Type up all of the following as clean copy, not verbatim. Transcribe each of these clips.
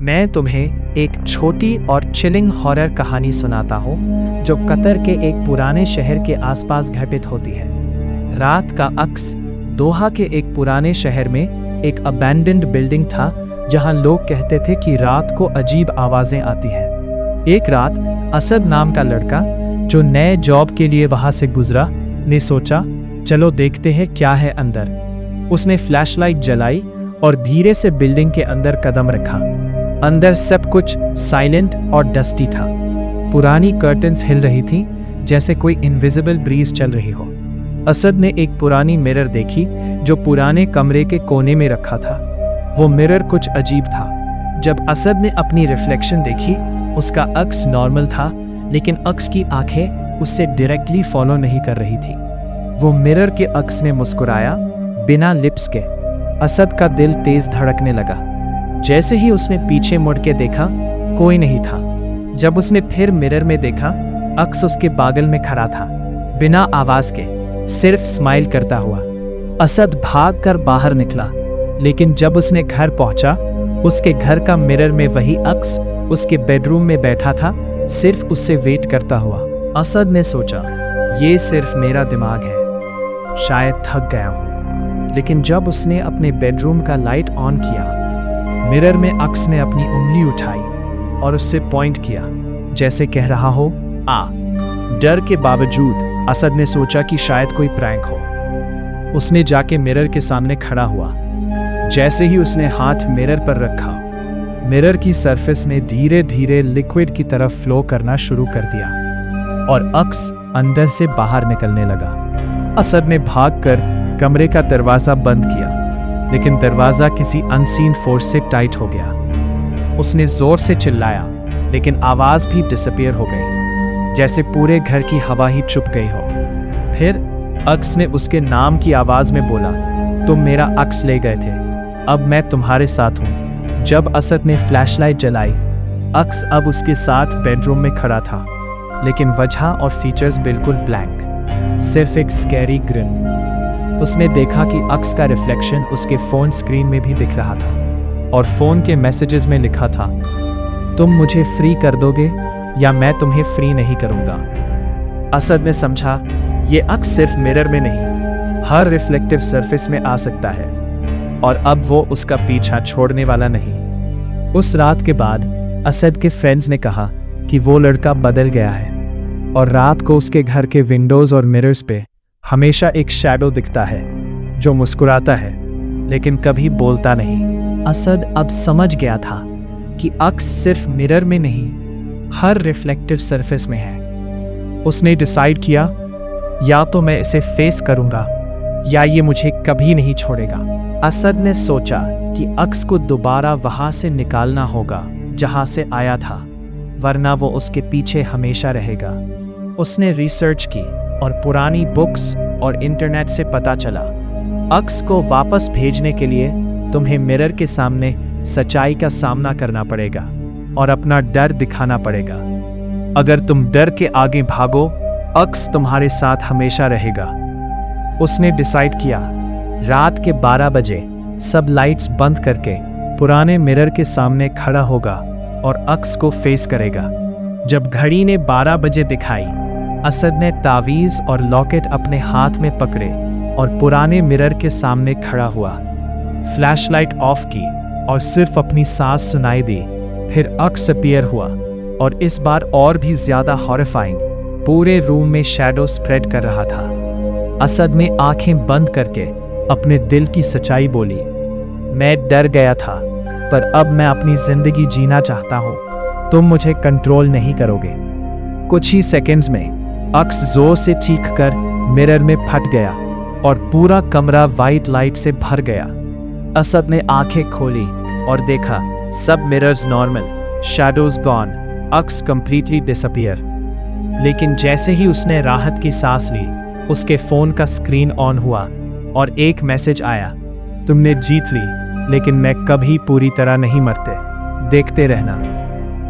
मैं तुम्हें एक छोटी और चिलिंग हॉरर कहानी सुनाता हूँ जो कतर के एक पुराने शहर के आसपास घटित होती है। रात का अक्स दोहा के एक पुराने शहर में एक अबैंडन्ड बिल्डिंग था जहाँ लोग कहते थे कि रात को अजीब आवाजें आती हैं। एक रात असद नाम का लड़का जो नए जॉब के लिए वहां से गुजरा ने सोचा चलो देखते हैं क्या है अंदर। उसने फ्लैशलाइट जलाई और धीरे से बिल्डिंग के अंदर कदम रखा। अंदर सब कुछ साइलेंट और डस्टी था। पुरानी कर्टन्स हिल रही थी जैसे कोई इनविजिबल ब्रीज चल रही हो। असद ने एक पुरानी मिरर देखी जो पुराने कमरे के कोने में रखा था। वो मिरर कुछ अजीब था। जब असद ने अपनी रिफ्लेक्शन देखी उसका अक्स नॉर्मल था, लेकिन अक्स की आंखें उससे डायरेक्टली फॉलो नहीं कर रही थी। वो मिरर के अक्स ने मुस्कुराया बिना लिप्स के। असद का दिल तेज धड़कने लगा। जैसे ही उसने पीछे मुड़ के देखा कोई नहीं था। जब उसने फिर मिरर में देखा अक्स उसके बगल में खड़ा था, बिना आवाज के, सिर्फ स्माइल करता हुआ। असद भागकर बाहर निकला, लेकिन जब उसने घर पहुंचा उसके घर का मिरर में वही अक्स उसके बेडरूम में बैठा था, सिर्फ उससे वेट करता हुआ। असद ने सोचा ये सिर्फ मेरा दिमाग है, शायद थक गया हूं। लेकिन जब उसने अपने बेडरूम का लाइट ऑन किया, मिरर में अक्स ने अपनी उंगली उठाई और उससे पॉइंट किया जैसे कह रहा हो आ। डर के बावजूद असद ने सोचा कि शायद कोई प्रैंक हो। उसने जाके मिरर के सामने खड़ा हुआ। जैसे ही उसने हाथ मिरर पर रखा, मिरर की सरफेस ने धीरे धीरे लिक्विड की तरफ फ्लो करना शुरू कर दिया और अक्स अंदर से बाहर निकलने लगा। असद ने भागकर कमरे का दरवाजा बंद किया, लेकिन दरवाजा किसी अनसीन फोर्स से टाइट हो गया। उसने जोर से चिल्लाया, लेकिन आवाज भी डिसअपीयर हो गई, जैसे पूरे घर की हवा ही चुप गई हो। फिर अक्स ने उसके नाम की आवाज में बोला, तुम मेरा अक्स ले गए थे, अब मैं तुम्हारे साथ हूं। जब असद ने फ्लैशलाइट जलाई, अक्स अब उसके साथ बेडरूम में खड़ा था, लेकिन वजह और फीचर्स बिल्कुल ब्लैंक, सिर्फ एक स्कैरी ग्रिन। उसने देखा कि अक्स का रिफ्लेक्शन उसके फोन स्क्रीन में भी दिख रहा था और फोन के मैसेजेस में लिखा था, तुम मुझे फ्री कर दोगे या मैं तुम्हें फ्री नहीं करूंगा। असद ने समझा ये अक्स सिर्फ मिरर में नहीं, हर रिफ्लेक्टिव सरफेस में आ सकता है और अब वो उसका पीछा छोड़ने वाला नहीं। उस रात के बाद असद के फ्रेंड्स ने कहा कि वो लड़का बदल गया है और रात को उसके घर के विंडोज और मिरर्स पे हमेशा एक शैडो दिखता है जो मुस्कुराता है लेकिन कभी बोलता नहीं। असद अब समझ गया था कि अक्स सिर्फ मिरर में नहीं, हर रिफ्लेक्टिव सरफेस में है। उसने डिसाइड किया या तो मैं इसे फेस करूंगा या ये मुझे कभी नहीं छोड़ेगा। असद ने सोचा कि अक्स को दोबारा वहां से निकालना होगा जहां से आया था, वरना वो उसके पीछे हमेशा रहेगा। उसने रिसर्च की और पुरानी बुक्स और इंटरनेट से पता चला अक्स को वापस भेजने के लिए तुम्हें मिरर के सामने सच्चाई का सामना करना पड़ेगा और अपना डर दिखाना पड़ेगा। अगर तुम डर के आगे भागो, अक्स तुम्हारे साथ हमेशा रहेगा। उसने डिसाइड किया रात के 12 बजे सब लाइट्स बंद करके पुराने मिरर के सामने खड़ा होगा और अक्स को फेस करेगा। जब घड़ी ने 12 बजे दिखाई, असद ने तावीज़ और लॉकेट अपने हाथ में पकड़े और पुराने मिरर के सामने खड़ा हुआ। फ्लैशलाइट ऑफ की और सिर्फ अपनी सांस सुनाई दी। फिर अक्स अपीयर हुआ और इस बार और भी ज्यादा हॉरिफाइंग, पूरे रूम में शैडो स्प्रेड कर रहा था। असद ने आंखें बंद करके अपने दिल की सच्चाई बोली, मैं डर गया था पर अब मैं अपनी जिंदगी जीना चाहता हूँ, तुम मुझे कंट्रोल नहीं करोगे। कुछ ही सेकंड्स में अक्स जोर से चीख कर मिरर में फट गया और पूरा कमरा वाइट लाइट से भर गया। असद ने आंखें खोली और देखा सब मिरर्स नॉर्मल, शैडोज गॉन, अक्स कंप्लीटली डिसअपीयर। लेकिन जैसे ही उसने राहत की सांस ली, उसके फोन का स्क्रीन ऑन हुआ और एक मैसेज आया, तुमने जीत ली, लेकिन मैं कभी पूरी तरह नहीं मरते, देखते रहना।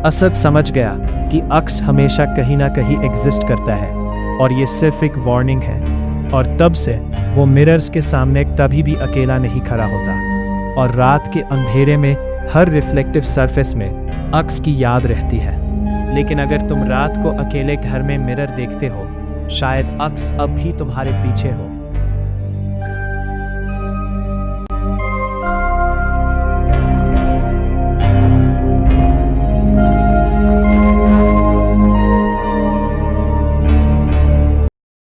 असद समझ गया कि अक्स हमेशा कहीं ना कहीं एग्जिस्ट करता है और ये सिर्फ एक वार्निंग है, और तब से वो मिरर्स के सामने कभी भी अकेला नहीं खड़ा होता। और रात के अंधेरे में हर रिफ्लेक्टिव सरफेस में अक्स की याद रहती है। लेकिन अगर तुम रात को अकेले घर में मिरर देखते हो, शायद अक्स अब भी तुम्हारे पीछे हो।